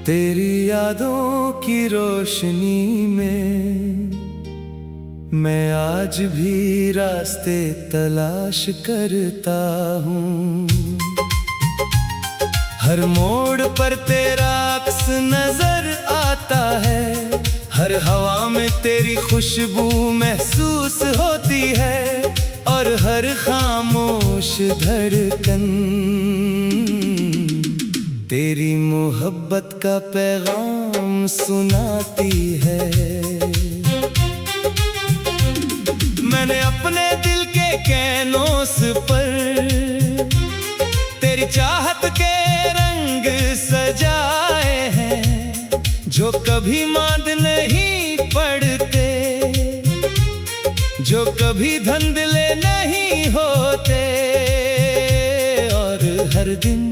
तेरी यादों की रोशनी में मैं आज भी रास्ते तलाश करता हूँ। हर मोड़ पर तेरा अक्स नजर आता है, हर हवा में तेरी खुशबू महसूस होती है, और हर खामोश धड़कन तेरी मोहब्बत का पैगाम सुनाती है। मैंने अपने दिल के कैनोस पर तेरी चाहत के रंग सजाए हैं, जो कभी मांद नहीं पड़ते, जो कभी धुंधले नहीं होते, और हर दिन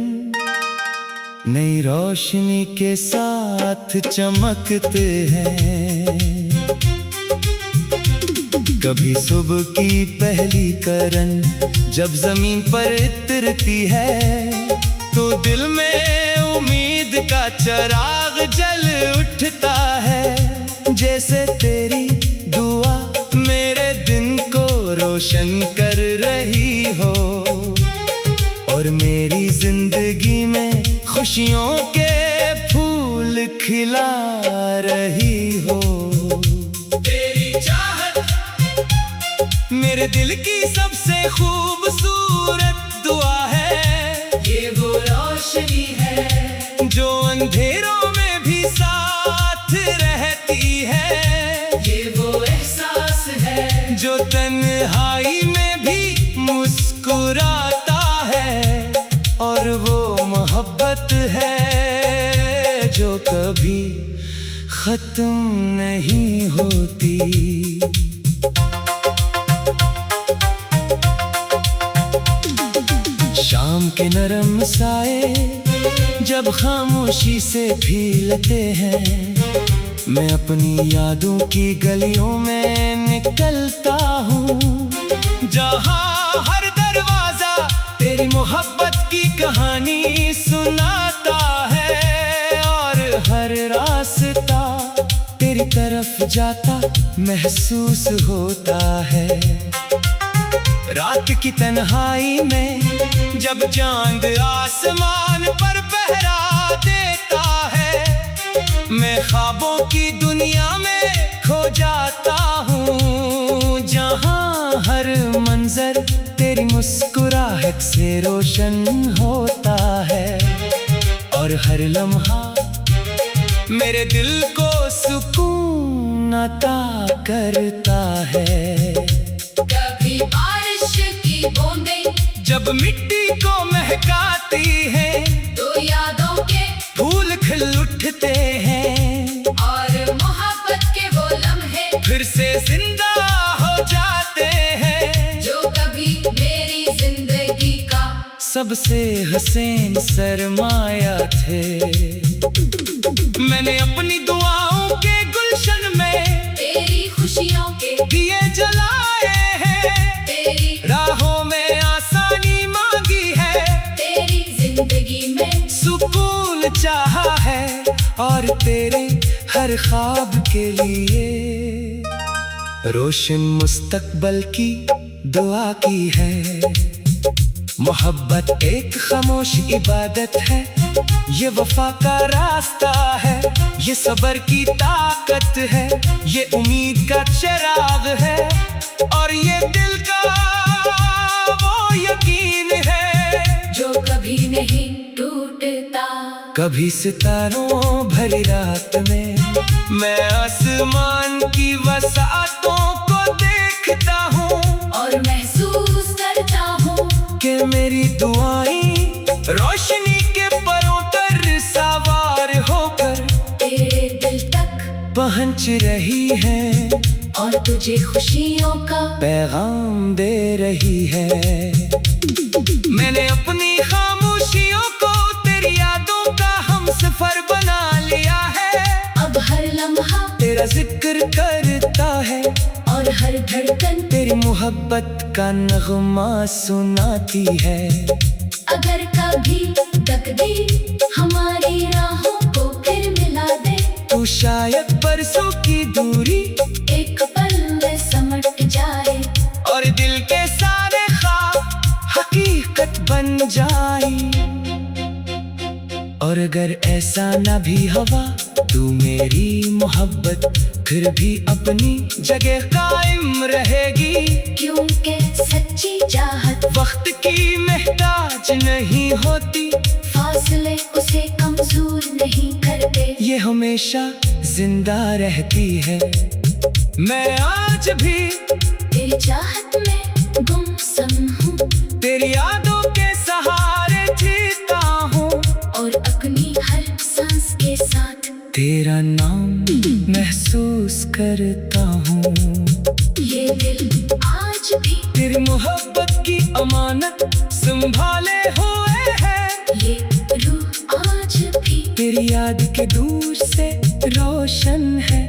नई रोशनी के साथ चमकते हैं। कभी सुबह की पहली किरण जब जमीन पर उतरती है, तो दिल में उम्मीद का चिराग जल उठता है। जैसे तेरी दुआ मेरे दिन को रोशन कर रही हो, और मेरी जिंदगी में खुशियों के फूल खिला रही हो। तेरी चाहत मेरे दिल की सबसे खूबसूरत दुआ है। ये वो रोशनी है जो अंधेरों में भी साथ रहती है। ये वो एहसास है जो तन्हाई में भी मुस्कुराता है, और वो मोहब्बत है जो कभी खत्म नहीं होती। शाम के नरम साए जब खामोशी से फीलते हैं, मैं अपनी यादों की गलियों में निकलता हूँ, जहाँ हर दरवाजा तेरी मोहब्बत की कहानी सुनाता है, और हर रास्ता तेरी तरफ जाता महसूस होता है। रात की तन्हाई में जब चांद आसमान पर पहरा देता है, मैं ख्वाबों की दुनिया में खो जाता हूँ, जहाँ हर मंजर तेरी मुस्कुराहट से रोशन होता है, और हर लम्हा मेरे दिल को सुकून अता करता है। कभी बारिश की बूंदें जब मिट्टी को महकाती हैं, तो यादों के फूल खिल उठते हैं, और मोहब्बत के वो लम्हे फिर से जिंदा हो जाते हैं, जो कभी मेरी जिंदगी का सबसे हसीन सरमाया थे। मैंने अपनी दुआओं के गुलशन में तेरी खुशियों के दिए जलाए हैं, तेरी राहों में आसानी मांगी है, तेरी जिंदगी में सुकून चाहा है, और तेरे हर ख्वाब के लिए रोशन मुस्तकबल की दुआ की है। मोहब्बत एक खामोश इबादत है, ये वफा का रास्ता है, ये सब्र की ताकत है, ये उम्मीद का चिराग है, और ये दिल का वो यकीन है जो कभी नहीं टूटता। कभी सितारों भरी रात में मैं आसमान की वसातों को देखता हूँ, और महसूस करता हूँ कि मेरी दुआएं रोशनी के परों पर सवार होकर तेरे दिल तक पहुंच रही है, और तुझे खुशियों का पैगाम दे रही है। मैंने अपनी खामोशियों को तेरी यादों का हमसफर बना लिया है, अब हर लम्हा तेरा जिक्र करता है, और हर धड़कन तेरी मोहब्बत का नगमा सुनाती है। अगर कभी तकदीर हमारी राहों को फिर हो शायद बरसों की दूरी एक पल में समट जाए और दिल के सारे ख्वाब हकीकत बन जाए। और अगर ऐसा ना भी हवा तू मेरी मोहब्बत फिर भी अपनी जगह कायम रहेगी, क्योंकि सच्ची चाहत वक्त की मोहताज नहीं होती, फासले उसे कमजोर नहीं करते। ये हमेशा जिंदा रहती है। मैं आज भी तेरी चाहत में गुमसुम हूँ, तेरी यादों के सहारे जीता हूँ और अपनी हर सांस के साथ तेरा नाम महसूस करता हूँ। ये दिल आज भी तेरी मोहब्बत की अमानत संभाले हुए है, ये रूह आज भी तेरी याद के दूर से रोशन है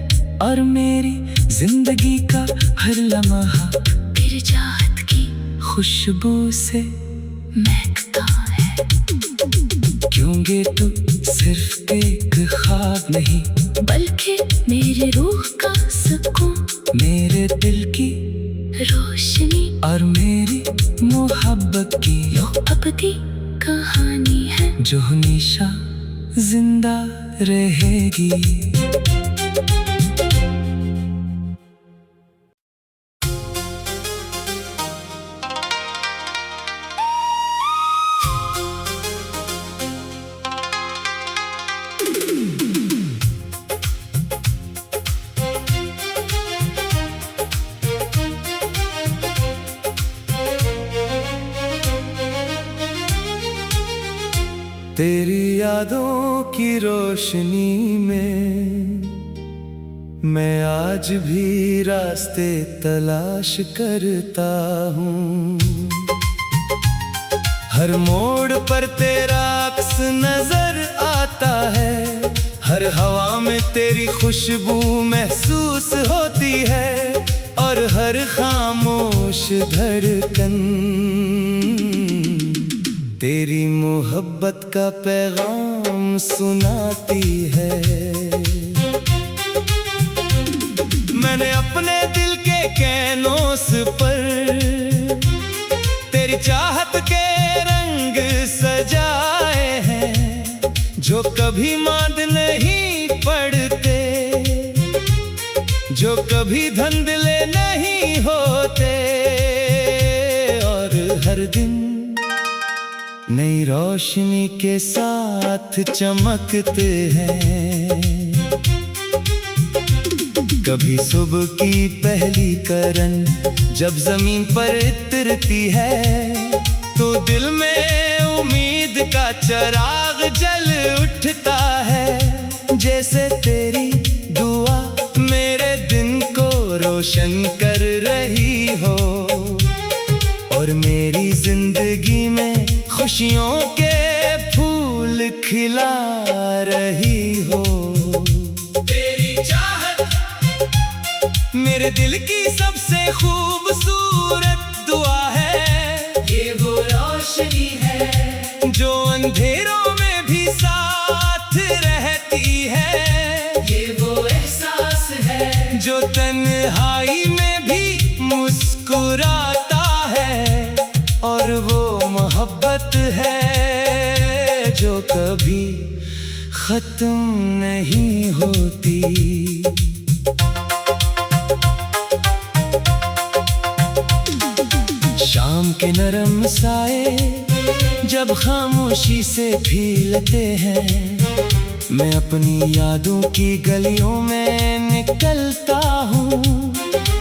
और मेरी जिंदगी का हर लम्हा तेरी चाहत की खुशबू से महकता है। क्योंकि तू सिर्फ एक ख्वाब नहीं बल्कि मेरे रूह का सुकून, मेरे दिल की रोशनी और मेरी मोहब्बत की यो अबदी कहानी है। जो हमेशा जिंदा रहेगी। तेरी यादों की रोशनी में मैं आज भी रास्ते तलाश करता हूँ। हर मोड़ पर तेरा अक्स नजर आता है, हर हवा में तेरी खुशबू महसूस होती है और हर खामोश धड़कन तेरी मोहब्बत का पैगाम सुनाती है। मैंने अपने दिल के कैनोस पर तेरी चाहत के रंग सजाए हैं, जो कभी मांद नहीं पड़ते, जो कभी धुंधले नहीं होते और हर दिन नई रोशनी के साथ चमकते हैं। कभी सुबह की पहली किरण जब जमीन पर उतरती है तो दिल में उम्मीद का चिराग जल उठता है। जैसे तेरी दुआ मेरे दिन को रोशन कर रही हो और मेरी जिंदगी में खुशियों के फूल खिला रही हो। तेरी चाहत मेरे दिल की सबसे खूबसूरत दुआ है, ये वो रोशनी है जो अंधेरों में भी साथ रहती है, ये वो एहसास है जो तन्हाई में भी मुस्कुराता है और वो मोहब्बत है जो कभी खत्म नहीं होती। शाम के नरम साए जब खामोशी से भीलते हैं, मैं अपनी यादों की गलियों में निकलता हूँ,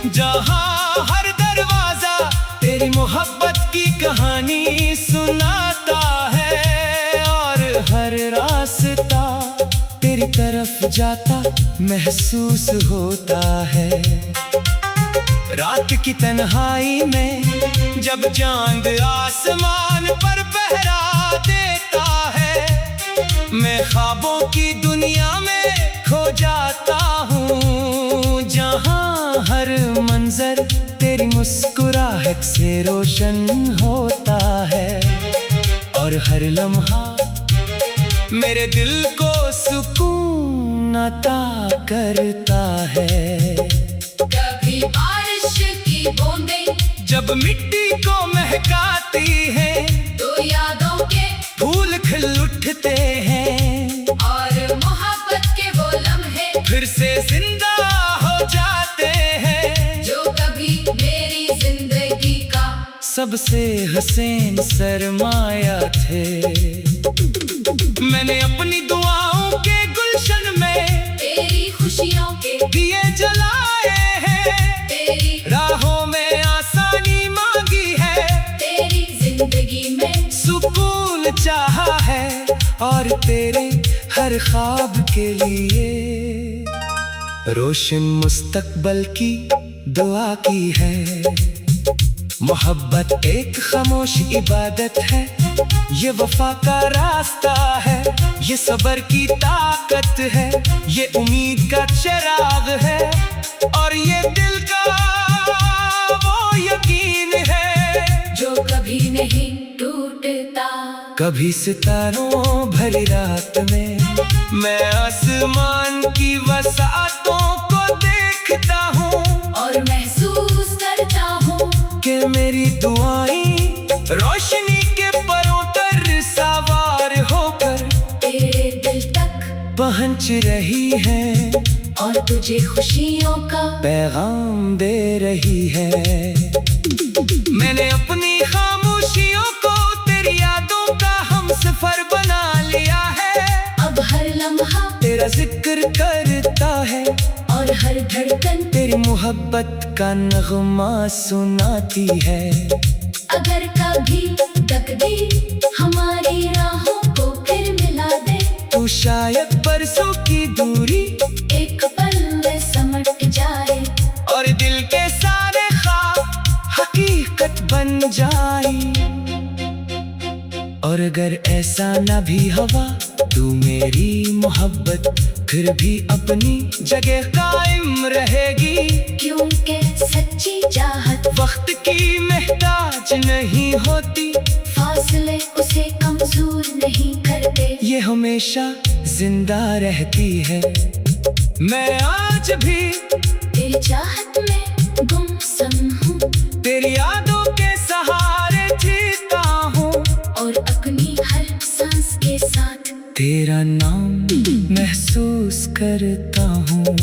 जहाँ हर दरवाजा तेरी मोहब्बत की कहानी सुनाता है और हर रास्ता तेरी तरफ जाता महसूस होता है। रात की तन्हाई में जब चांद आसमान पर पहरा देता है, मैं ख्वाबों की दुनिया में खो जाता हूँ, जहाँ हर मंजर तेरी मुस्कुराहट से रोशन होता है और हर लम्हा मेरे दिल को सुकून अता करता है। कभी बारिश की बूंदें जब मिट्टी को महकाती है तो यादों के फूल खिल उठते हैं और मोहब्बत के वो लम्हे फिर से जिंदा हो जाते हैं। जो कभी मेरी जिंदगी का सबसे हसीन सरमाया थे। मैंने अपनी दुआओं के गुलशन में तेरी खुशियों के दिए जलाए हैं। तेरी राहों में आसानी मांगी है, तेरी जिंदगी में सुकून चाहा है और तेरे हर ख्वाब के लिए रोशन मुस्तकबल की दुआ की है। मोहब्बत एक खामोश इबादत है, ये वफा का रास्ता है, ये सब्र की ताकत है, ये उम्मीद का चिराग है और ये दिल का वो यकीन है जो कभी नहीं टूटता। कभी सितारों भरी रात में मैं आसमान की वसातों को देखता हूँ और महसूस करता हूँ कि मेरी दुआएं रोशनी के परों पर सवार होकर तेरे दिल तक पहुंच रही है और तुझे खुशियों का पैगाम दे रही है। मैंने अपनी खामोशियों को तेरी यादों का हमसफर बना लिया है। अब हर लम्हा तेरा जिक्र करता है और हर धड़कन तेरी मोहब्बत का नगमा सुनाती है। अगर कभी तकदीर हमारी राहों को फिर मिला दे तू शायद बरसों की दूरी एक पल में समट जाए और दिल के सारे ख्वाब हकीकत बन जाए। और अगर ऐसा ना भी हवा तू मेरी मोहब्बत फिर भी अपनी जगह कायम रहेगी, क्योंकि सच्ची चाहत वक्त की मोहताज नहीं होती, फासले उसे कमजोर नहीं करते। ये हमेशा जिंदा रहती है। मैं आज भी तेरी चाहत में गुमसुम हूँ, तेरी यादों के सहारे जीता हूँ और अपनी हर सांस के साथ तेरा नाम महसूस करता हूँ।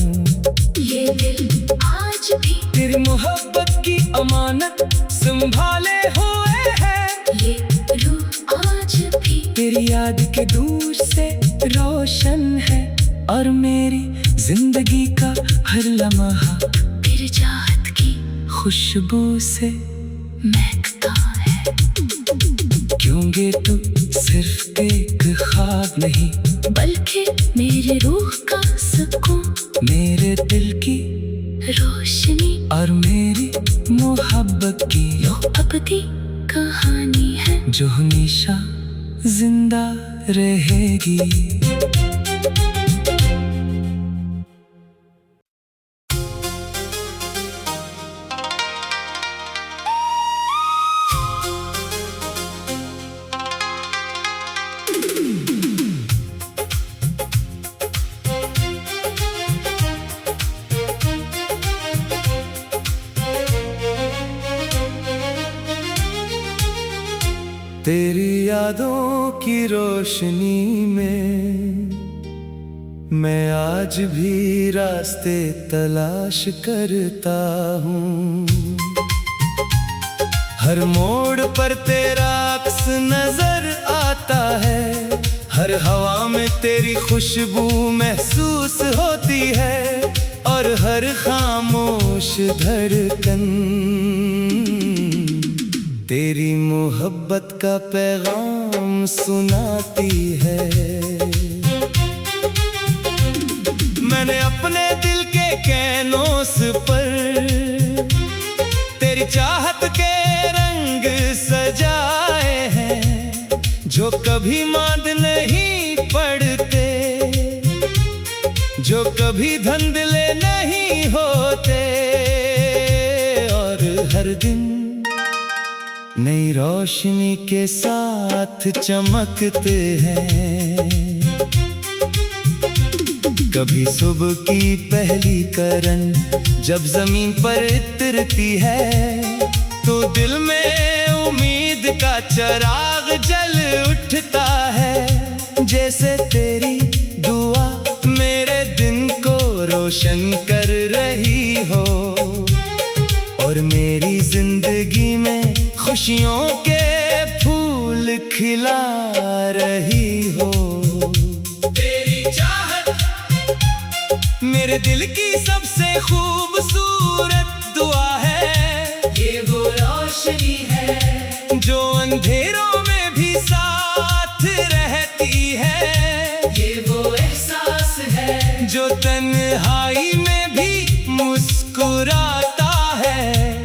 ये दिल आज भी तेरी मोहब्बत की अमानत संभाले हुए है। ये रूह आज भी तेरी याद के दूर से रोशन है और मेरी जिंदगी का हर लम्हा तेरी चाहत की खुशबू से महकता है। क्योंकि तू सिर्फ एक ख्वाब नहीं बल्कि मेरी रूह का सुकून, मेरे दिल की रोशनी और मेरी मोहब्बत की अबदी कहानी है जो हमेशा जिंदा रहेगी। तेरी यादों की रोशनी में मैं आज भी रास्ते तलाश करता हूँ। हर मोड़ पर तेरा अक्स नजर आता है, हर हवा में तेरी खुशबू महसूस होती है और हर खामोश धड़कन तेरी मोहब्बत का पैगाम सुनाती है। मैंने अपने दिल के कैनोस पर तेरी चाहत के रंग सजाए हैं जो कभी मांद नहीं पड़ते, जो कभी धुंधले नहीं होते और हर दिन नई रोशनी के साथ चमकते हैं। कभी सुबह की पहली करन जब जमीन पर उतरती है, तो दिल में उम्मीद का चिराग जल उठता है। जैसे तेरी दुआ मेरे दिन को रोशन कर रही हो, और मेरी जिंदगी में खुशियों के फूल खिला रही हो। तेरी चाहत मेरे दिल की सबसे खूबसूरत दुआ है। ये वो रोशनी है जो अंधेरों में भी साथ रहती है। ये वो एहसास है जो तन्हाई में भी मुस्कुराता है।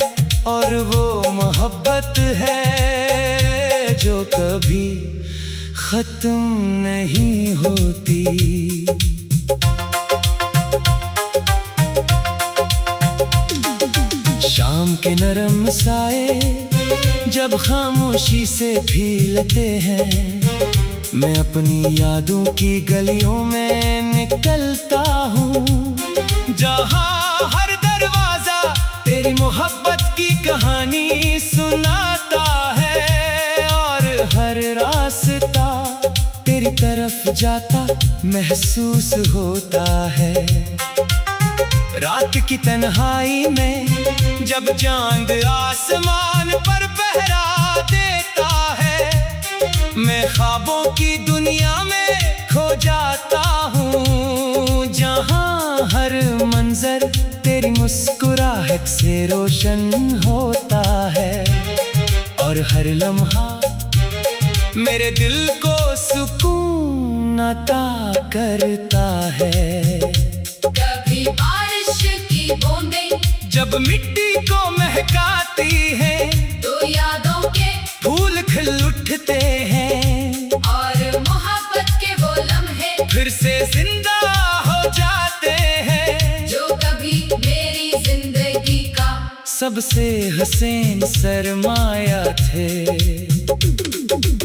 और वो मोहब्बत है जो कभी खत्म नहीं होती। शाम के नरम साए जब खामोशी से भीलते हैं, मैं अपनी यादों की गलियों में निकलता हूँ, जहाँ हर दरवाजा तेरी मोहब्बत की कहानी सुनाता है। और हर रास्ता तेरी तरफ जाता महसूस होता है। रात की तन्हाई में जब चांद आसमान पर पहरा देता है, मैं ख्वाबों की दुनिया में खो जाता हूँ, जहाँ हर मंजर तेरी मुस्कुराहट से रोशन होता है। और हर लम्हा मेरे दिल को सुकून अता करता है। कभी बारिश की बूंदें जब मिट्टी को महकाती है, तो यादों के फूल खिल उठते हैं। और मोहब्बत के वो लम्हे फिर से जिंदा हो जाते हैं, जो कभी मेरी जिंदगी का सबसे हसीन सरमाया थे।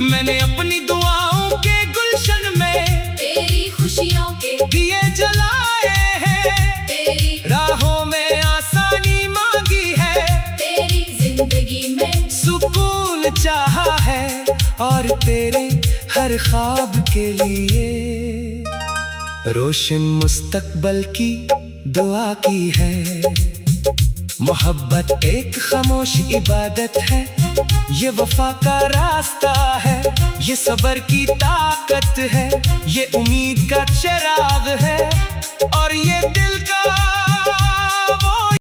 मैंने अपनी दुआओं के गुलशन में तेरी खुशियों के दिए जलाए हैं। तेरी राहों में आसानी मांगी है, तेरी जिंदगी में सुकून चाहा है। और तेरे हर ख्वाब के लिए रोशन मुस्तकबल की दुआ की है। मोहब्बत एक खामोश इबादत है, ये वफा का रास्ता है, ये सब्र की ताकत है, ये उम्मीद का चिराग है, और ये दिल